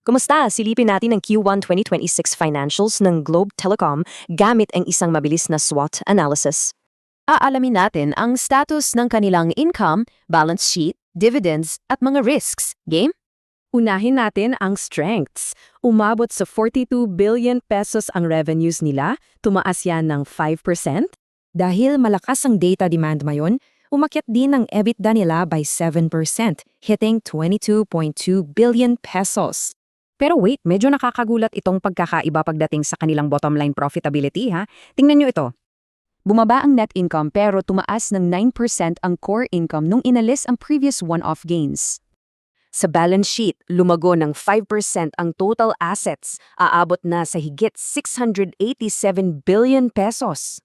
Kumusta? Silipin natin ang Q1 2026 financials ng Globe Telecom gamit ang isang mabilis na SWOT analysis. Aalamin natin ang status ng kanilang income, balance sheet, dividends at mga risks. Game? Unahin natin ang strengths. Umabot sa 42 billion pesos ang revenues nila, tumaas yan ng 5%. Dahil malakas ang data demand ngayon, umakyat din ang EBITDA nila by 7%, hitting 22.2 billion pesos. Pero wait, medyo nakakagulat itong pagkakaiba pagdating sa kanilang bottom line profitability ha. Tingnan nyo ito. Bumaba ang net income pero tumaas ng 9% ang core income nung inalis ang previous one-off gains. Sa balance sheet, lumago ng 5% ang total assets, aabot na sa higit 687 billion pesos.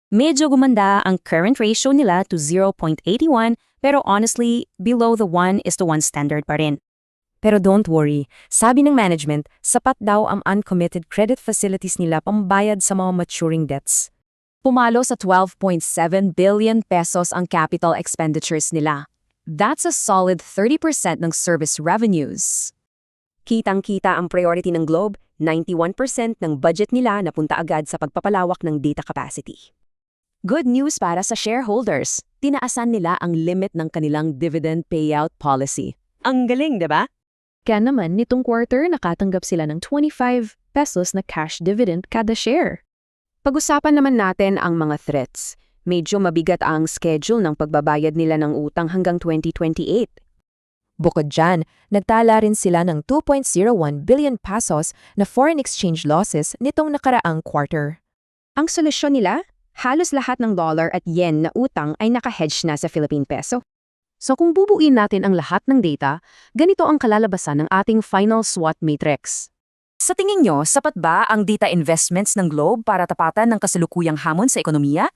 Medyo gumanda ang current ratio nila to 0.81 pero honestly, below the 1:1 standard pa rin. Pero don't worry, sabi ng management, sapat daw ang uncommitted credit facilities nila pambayad sa mga maturing debts. Pumalo sa 12.7 billion pesos ang capital expenditures nila. That's a solid 30% ng service revenues. Kitang-kita ang priority ng Globe, 91% ng budget nila napunta agad sa pagpapalawak ng data capacity. Good news para sa shareholders, tinaasan nila ang limit ng kanilang dividend payout policy. Ang galing, 'di ba? Kaya naman, nitong quarter nakatanggap sila ng 25 pesos na cash dividend kada share. Pag-usapan naman natin ang mga threats. Medyo mabigat ang schedule ng pagbabayad nila ng utang hanggang 2028. Bukod dyan, nagtala rin sila ng 2.01 billion pesos na foreign exchange losses nitong nakaraang quarter. Ang solusyon nila? Halos lahat ng dollar at yen na utang ay naka-hedge na sa Philippine peso. So kung bubuin natin ang lahat ng data, ganito ang kalalabasan ng ating final SWOT matrix. Sa tingin nyo, sapat ba ang data investments ng Globe para tapatan ng kasalukuyang hamon sa ekonomiya?